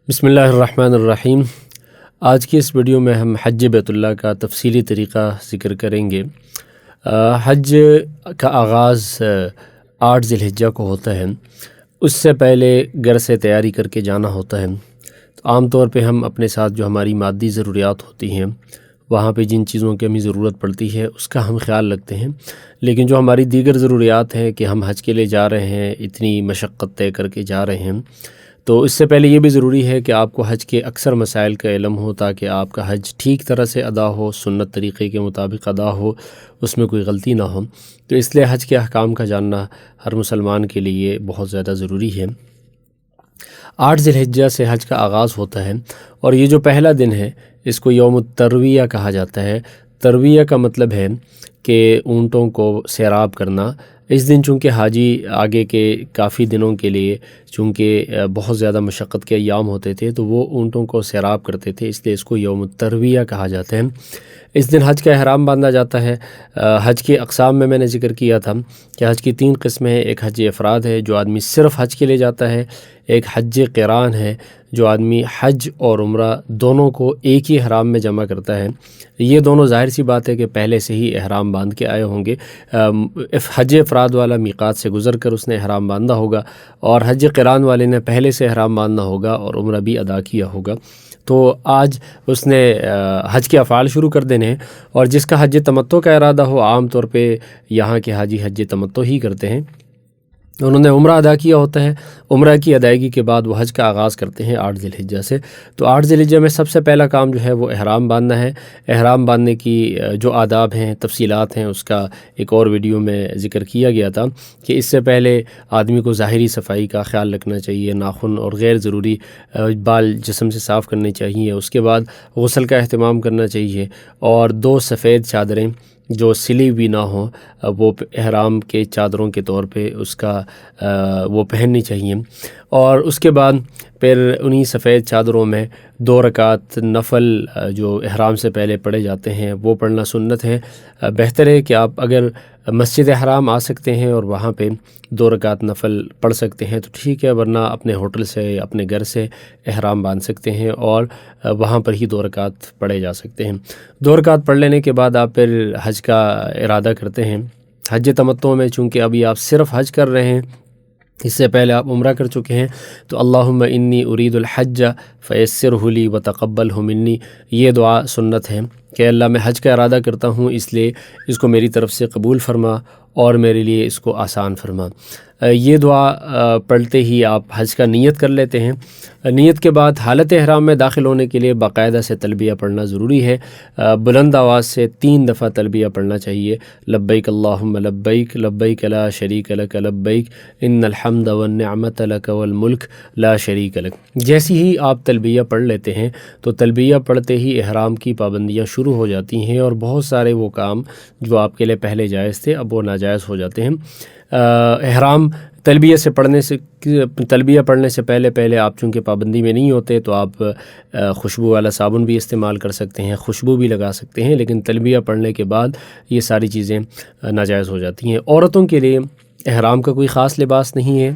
بسم اللہ الرحمن الرحیم۔ آج کی اس ویڈیو میں ہم حج بیت اللہ کا تفصیلی طریقہ ذکر کریں گے۔ حج کا آغاز 8 ذی الحجہ کو ہوتا ہے۔ اس سے پہلے گھر سے تیاری کر کے جانا ہوتا ہے۔ تو عام طور پہ ہم اپنے ساتھ جو ہماری مادی ضروریات ہوتی ہیں، وہاں پہ جن چیزوں کی ہمیں ضرورت پڑتی ہے اس کا ہم خیال رکھتے ہیں، لیکن جو ہماری دیگر ضروریات ہیں کہ ہم حج کے لیے جا رہے ہیں، اتنی مشقت طے کر کے جا رہے ہیں، تو اس سے پہلے یہ بھی ضروری ہے کہ آپ کو حج کے اکثر مسائل کا علم ہو، تاکہ آپ کا حج ٹھیک طرح سے ادا ہو، سنت طریقے کے مطابق ادا ہو، اس میں کوئی غلطی نہ ہو۔ تو اس لیے حج کے احکام کا جاننا ہر مسلمان کے لیے بہت زیادہ ضروری ہے۔ 8 ذی الحجہ سے حج کا آغاز ہوتا ہے، اور یہ جو پہلا دن ہے اس کو یوم الترویہ کہا جاتا ہے۔ ترویہ کا مطلب ہے کہ اونٹوں کو سیراب کرنا۔ اس دن چونکہ حاجی آگے کے کافی دنوں کے لیے چونکہ بہت زیادہ مشقت کے ایام ہوتے تھے، تو وہ اونٹوں کو سیراب کرتے تھے، اس لیے اس کو یوم الترویہ کہا جاتا ہے۔ اس دن حج کا احرام باندھا جاتا ہے۔ حج کے اقسام میں نے ذکر کیا تھا کہ حج کی 3 قسمیں ہیں۔ ایک حج افراد ہے جو آدمی صرف حج کے لیے جاتا ہے، ایک حج قران ہے جو آدمی حج اور عمرہ دونوں کو ایک ہی احرام میں جمع کرتا ہے۔ یہ دونوں ظاہر سی بات ہے کہ پہلے سے ہی احرام باندھ کے آئے ہوں گے۔ حج افراد والا میقات سے گزر کر اس نے احرام باندھا ہوگا، اور حج قران والے نے پہلے سے احرام باندھنا ہوگا اور عمرہ بھی ادا کیا ہوگا۔ تو آج اس نے حج کے افعال شروع کر دینے ہیں، اور جس کا حج تمتع کا ارادہ ہو، عام طور پہ یہاں کے حاجی حج تمتع ہی کرتے ہیں، انہوں نے عمرہ ادا کیا ہوتا ہے۔ عمرہ کی ادائیگی کے بعد وہ حج کا آغاز کرتے ہیں 8 ذی الحجہ سے۔ تو 8 ذی الحجہ میں سب سے پہلا کام جو ہے وہ احرام باندھنا ہے۔ احرام باندھنے کی جو آداب ہیں، تفصیلات ہیں، اس کا ایک اور ویڈیو میں ذکر کیا گیا تھا کہ اس سے پہلے آدمی کو ظاہری صفائی کا خیال رکھنا چاہیے، ناخن اور غیر ضروری بال جسم سے صاف کرنے چاہیے۔ اس کے بعد غسل کا اہتمام کرنا چاہیے، اور 2 سفید چادریں جو سلی بھی نہ ہوں وہ احرام کے چادروں کے طور پہ اس کا وہ پہننی چاہیے۔ اور اس کے بعد پھر انہی سفید چادروں میں 2 رکعت نفل جو احرام سے پہلے پڑھے جاتے ہیں وہ پڑھنا سنت ہے۔ بہتر ہے کہ آپ اگر مسجد حرام آ سکتے ہیں اور وہاں پہ 2 رکعت نفل پڑھ سکتے ہیں تو ٹھیک ہے، ورنہ اپنے ہوٹل سے، اپنے گھر سے احرام باندھ سکتے ہیں اور وہاں پر ہی 2 رکعت پڑھے جا سکتے ہیں۔ 2 رکعت پڑھ لینے کے بعد آپ پھر حج کا ارادہ کرتے ہیں۔ حج تمتع میں چونکہ ابھی آپ صرف حج کر رہے ہیں، اس سے پہلے آپ عمرہ کر چکے ہیں، تو اللہم انی ارید الحج فیسرہ لی وتقبلہ منی، یہ دعا سنت ہے کہ اللہ میں حج کا ارادہ کرتا ہوں، اس لیے اس کو میری طرف سے قبول فرما اور میرے لیے اس کو آسان فرما۔ یہ دعا پڑھتے ہی آپ حج کا نیت کر لیتے ہیں۔ نیت کے بعد حالت احرام میں داخل ہونے کے لیے باقاعدہ سے تلبیہ پڑھنا ضروری ہے۔ بلند آواز سے 3 دفعہ تلبیہ پڑھنا چاہیے۔ لبیک اللہم لبیک، لبیک لا شریک لک لبیک، ان الحمد والنعمت لک والملک لا شریک لک۔ جیسی ہی آپ تلبیہ پڑھ لیتے ہیں تو تلبیہ پڑھتے ہی احرام کی پابندیاں شروع ہو جاتی ہیں، اور بہت سارے وہ کام جو آپ کے لیے پہلے جائز تھے اب وہ ناجائز ہو جاتے ہیں۔ احرام تلبیہ پڑھنے سے پہلے آپ چونکہ پابندی میں نہیں ہوتے تو آپ خوشبو والا صابن بھی استعمال کر سکتے ہیں، خوشبو بھی لگا سکتے ہیں، لیکن تلبیہ پڑھنے کے بعد یہ ساری چیزیں ناجائز ہو جاتی ہیں۔ عورتوں کے لیے احرام کا کوئی خاص لباس نہیں ہے،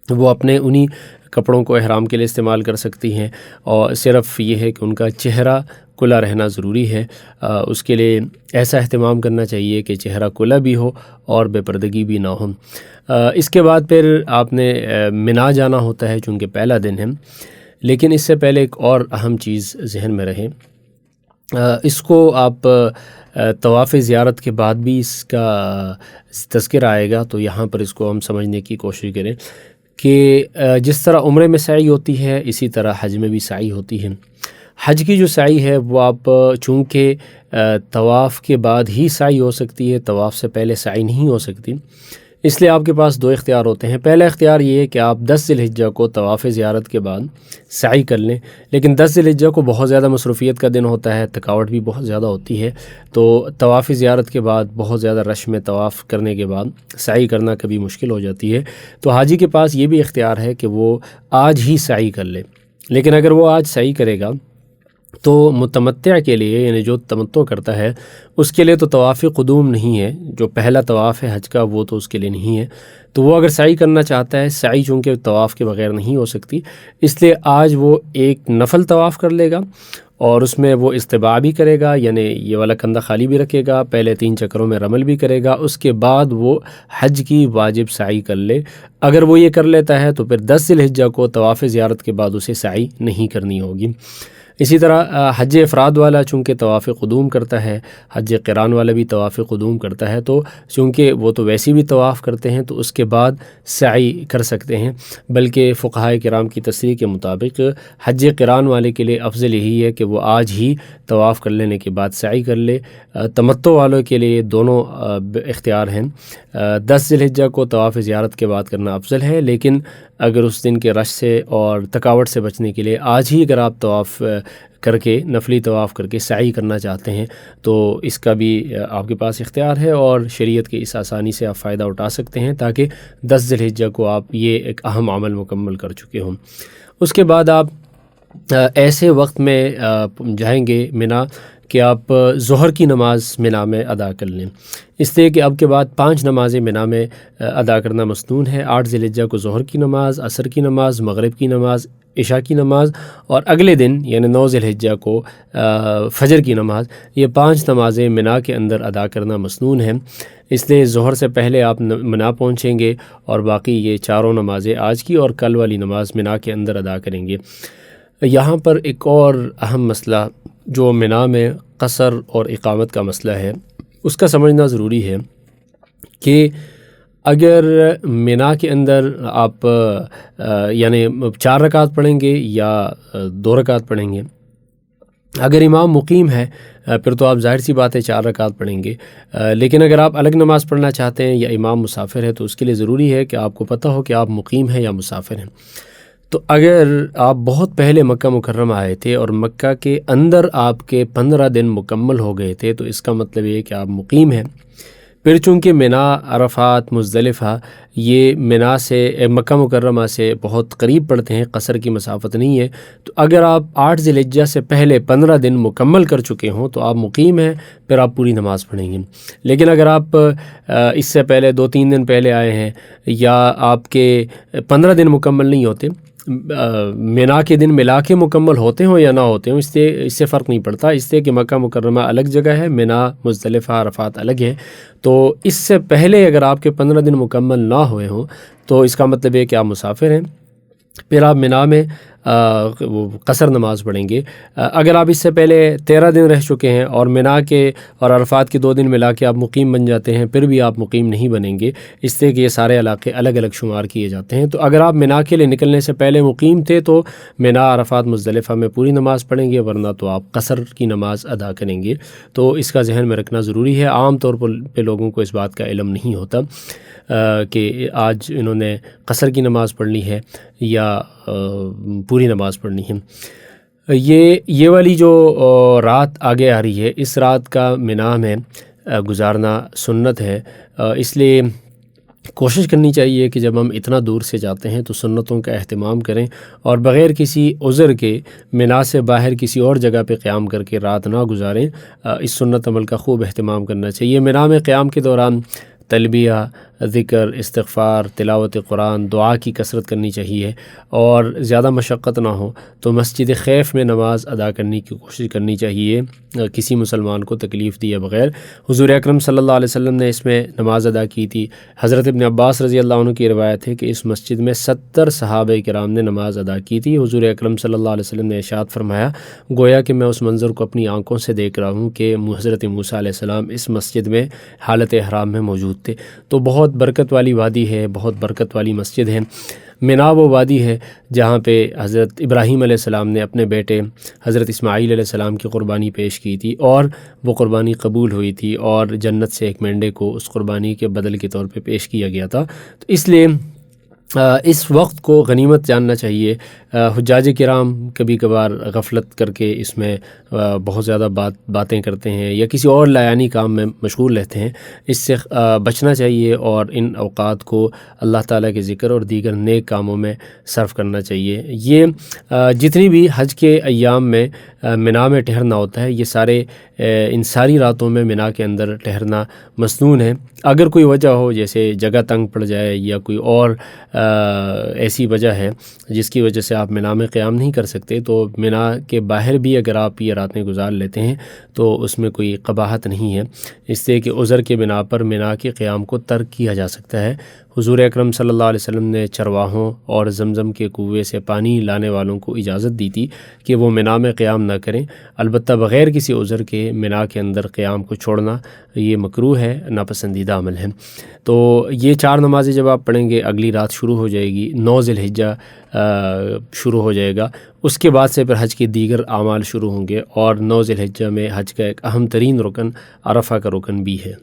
وہ اپنے انہی کپڑوں کو احرام کے لیے استعمال کر سکتی ہیں، اور صرف یہ ہے کہ ان کا چہرہ کھلا رہنا ضروری ہے۔ اس کے لیے ایسا اہتمام کرنا چاہیے کہ چہرہ کھلا بھی ہو اور بے پردگی بھی نہ ہو۔ اس کے بعد پھر آپ نے منا جانا ہوتا ہے چونکہ پہلا دن ہے، لیکن اس سے پہلے ایک اور اہم چیز ذہن میں رہے، اس کو آپ طواف زیارت کے بعد بھی اس کا تذکرہ آئے گا، تو یہاں پر اس کو ہم سمجھنے کی کوشش کریں کہ جس طرح عمرے میں سعی ہوتی ہے اسی طرح حج میں بھی سعی ہوتی ہے۔ حج کی جو سعی ہے وہ آپ چونکہ طواف کے بعد ہی سعی ہو سکتی ہے، طواف سے پہلے سعی نہیں ہو سکتی، اس لیے آپ کے پاس 2 اختیار ہوتے ہیں۔ پہلا اختیار یہ ہے کہ آپ 10 ذی الحجہ کو طواف زیارت کے بعد سعی کر لیں، لیکن 10 ذی الحجہ کو بہت زیادہ مصروفیت کا دن ہوتا ہے، تھکاوٹ بھی بہت زیادہ ہوتی ہے، تو طواف زیارت کے بعد بہت زیادہ رش میں طواف کرنے کے بعد سعی کرنا کبھی مشکل ہو جاتی ہے، تو حاجی کے پاس یہ بھی اختیار ہے کہ وہ آج ہی سعی کر لے۔ لیکن اگر وہ آج سعی کرے گا تو متمتع کے لیے، یعنی جو تمتع کرتا ہے اس کے لیے تو طواف قدوم نہیں ہے، جو پہلا طواف ہے حج کا وہ تو اس کے لیے نہیں ہے۔ تو وہ اگر سعی کرنا چاہتا ہے، سعی چونکہ طواف کے بغیر نہیں ہو سکتی، اس لیے آج وہ ایک نفل طواف کر لے گا اور اس میں وہ استباع بھی کرے گا، یعنی یہ والا کندھا خالی بھی رکھے گا، پہلے 3 چکروں میں رمل بھی کرے گا، اس کے بعد وہ حج کی واجب سعی کر لے۔ اگر وہ یہ کر لیتا ہے تو پھر 10 ذی الحجہ کو طواف زیارت کے بعد اسے سعی نہیں کرنی ہوگی۔ اسی طرح حج افراد والا چونکہ طواف قدوم کرتا ہے، حج قران والا بھی طواف قدوم کرتا ہے، تو چونکہ وہ تو ویسے بھی طواف کرتے ہیں تو اس کے بعد سعی کر سکتے ہیں، بلکہ فقہائے کرام کی تصریح کے مطابق حج قران والے کے لیے افضل یہی ہے کہ وہ آج ہی طواف کر لینے کے بعد سعی کر لے۔ تمتع والوں کے لیے دونوں اختیار ہیں، 10 ذی الحجہ کو طواف زیارت کے بعد کرنا افضل ہے، لیکن اگر اس دن کے رش سے اور تھکاوٹ سے بچنے کے لیے آج ہی اگر آپ طواف کر کے نفلی طواف کر کے سعی کرنا چاہتے ہیں تو اس کا بھی آپ کے پاس اختیار ہے، اور شریعت کے اس آسانی سے آپ فائدہ اٹھا سکتے ہیں تاکہ 10 ذی الحجہ کو آپ یہ ایک اہم عمل مکمل کر چکے ہوں۔ اس کے بعد آپ ایسے وقت میں جائیں گے منا کہ آپ ظہر کی نماز منا میں ادا کر لیں، اس لیے کہ اب کے بعد 5 نمازیں منا میں ادا کرنا مسنون ہے۔ 8 ذی الحجہ کو ظہر کی نماز، عصر کی نماز، مغرب کی نماز، عشاء کی نماز، اور اگلے دن یعنی 9 ذی الحجہ کو فجر کی نماز، یہ 5 نمازیں منا کے اندر ادا کرنا مسنون ہیں۔ اس لیے ظہر سے پہلے آپ منا پہنچیں گے اور باقی یہ چاروں نمازیں آج کی اور کل والی نماز منا کے اندر ادا کریں گے۔ یہاں پر ایک اور اہم مسئلہ جو منا میں قصر اور اقامت کا مسئلہ ہے، اس کا سمجھنا ضروری ہے کہ اگر منا کے اندر آپ یعنی 4 رکعت پڑھیں گے یا 2 رکعت پڑھیں گے، اگر امام مقیم ہے پھر تو آپ ظاہر سی بات ہے 4 رکعت پڑھیں گے، لیکن اگر آپ الگ نماز پڑھنا چاہتے ہیں یا امام مسافر ہے تو اس کے لیے ضروری ہے کہ آپ کو پتہ ہو کہ آپ مقیم ہیں یا مسافر ہیں۔ تو اگر آپ بہت پہلے مکہ مکرمہ آئے تھے اور مکہ کے اندر آپ کے 15 دن مکمل ہو گئے تھے تو اس کا مطلب یہ ہے کہ آپ مقیم ہیں۔ پھر چونکہ منا، عرفات، مزدلفہ یہ منا سے مکہ مکرمہ سے بہت قریب پڑتے ہیں، قصر کی مسافت نہیں ہے، تو اگر آپ 8 ذی الحجہ سے پہلے 15 دن مکمل کر چکے ہوں تو آپ مقیم ہیں، پھر آپ پوری نماز پڑھیں گے۔ لیکن اگر آپ اس سے پہلے 2-3 دن پہلے آئے ہیں یا آپ کے 15 دن مکمل نہیں ہوتے، منا کے دن ملا کے مکمل ہوتے ہوں یا نہ ہوتے ہوں، اس سے فرق نہیں پڑتا، اس لیے کہ مکہ مکرمہ الگ جگہ ہے، منا، مزدلفہ، عرفات الگ ہے۔ تو اس سے پہلے اگر آپ کے 15 دن مکمل نہ ہوئے ہوں تو اس کا مطلب ہے کہ آپ مسافر ہیں، پھر آپ منا میں قصر نماز پڑھیں گے۔ اگر آپ اس سے پہلے 13 دن رہ چکے ہیں اور منا کے اور عرفات کے 2 دن ملا کے آپ مقیم بن جاتے ہیں، پھر بھی آپ مقیم نہیں بنیں گے، اس لیے کہ یہ سارے علاقے الگ الگ شمار کیے جاتے ہیں۔ تو اگر آپ منا کے لیے نکلنے سے پہلے مقیم تھے تو منا، عرفات، مزدلفہ میں پوری نماز پڑھیں گے، ورنہ تو آپ قصر کی نماز ادا کریں گے۔ تو اس کا ذہن میں رکھنا ضروری ہے۔ عام طور پہ لوگوں کو اس بات کا علم نہیں ہوتا کہ آج انہوں نے قصر کی نماز پڑھنی ہے یا پوری نماز پڑھنی ہے۔ یہ والی جو رات آگے آ رہی ہے، اس رات کا منا میں گزارنا سنت ہے، اس لیے کوشش کرنی چاہیے کہ جب ہم اتنا دور سے جاتے ہیں تو سنتوں کا اہتمام کریں اور بغیر کسی عذر کے منا سے باہر کسی اور جگہ پہ قیام کر کے رات نہ گزاریں۔ اس سنت عمل کا خوب اہتمام کرنا چاہیے۔ منا میں قیام کے دوران تلبیہ، ذکر، استغفار، تلاوت قرآن، دعا کی کثرت کرنی چاہیے، اور زیادہ مشقت نہ ہو تو مسجد خیف میں نماز ادا کرنے کی کوشش کرنی چاہیے، کسی مسلمان کو تکلیف دیے بغیر۔ حضور اکرم صلی اللہ علیہ وسلم نے اس میں نماز ادا کی تھی۔ حضرت ابن عباس رضی اللہ عنہ کی روایت ہے کہ اس مسجد میں 70 صحابہ کرام نے نماز ادا کی تھی۔ حضور اکرم صلی اللہ علیہ وسلم نے ارشاد فرمایا، گویا کہ میں اس منظر کو اپنی آنکھوں سے دیکھ رہا ہوں کہ حضرت موسیٰ علیہ السلام اس مسجد میں حالت احرام میں موجود تھے۔ تو بہت برکت والی وادی ہے، بہت برکت والی مسجد ہے۔ منا وہ وادی ہے جہاں پہ حضرت ابراہیم علیہ السلام نے اپنے بیٹے حضرت اسماعیل علیہ السلام کی قربانی پیش کی تھی اور وہ قربانی قبول ہوئی تھی، اور جنت سے ایک مینڈے کو اس قربانی کے بدل کے طور پہ پیش کیا گیا تھا۔ تو اس لیے اس وقت کو غنیمت جاننا چاہیے۔ حجاج کرام کبھی کبھار غفلت کر کے اس میں بہت زیادہ باتیں کرتے ہیں یا کسی اور لایانی کام میں مشغول رہتے ہیں، اس سے بچنا چاہیے اور ان اوقات کو اللہ تعالیٰ کے ذکر اور دیگر نیک کاموں میں صرف کرنا چاہیے۔ یہ جتنی بھی حج کے ایام میں منا میں ٹھہرنا ہوتا ہے، یہ سارے ان ساری راتوں میں منا کے اندر ٹھہرنا مسنون ہے۔ اگر کوئی وجہ ہو جیسے جگہ تنگ پڑ جائے یا کوئی اور ایسی وجہ ہے جس کی وجہ سے آپ منا میں قیام نہیں کر سکتے، تو منا کے باہر بھی اگر آپ یہ راتیں گزار لیتے ہیں تو اس میں کوئی قباحت نہیں ہے، اس لیے کہ عذر کے بنا پر منا کے قیام کو ترک کیا جا سکتا ہے۔ حضور اکرم صلی اللہ علیہ وسلم نے چرواہوں اور زمزم کے کنویں سے پانی لانے والوں کو اجازت دی تھی کہ وہ منا میں قیام نہ کریں، البتہ بغیر کسی عذر کے منا کے اندر قیام کو چھوڑنا یہ مکروہ ہے، ناپسندیدہ عمل ہے۔ تو یہ 4 نمازیں جب آپ پڑھیں گے، اگلی رات شروع ہو جائے گی، 9 ذی الحجہ شروع ہو جائے گا، اس کے بعد سے پھر حج کے دیگر اعمال شروع ہوں گے، اور 9 ذی الحجہ میں حج کا ایک اہم ترین رکن عرفہ کا رکن بھی ہے۔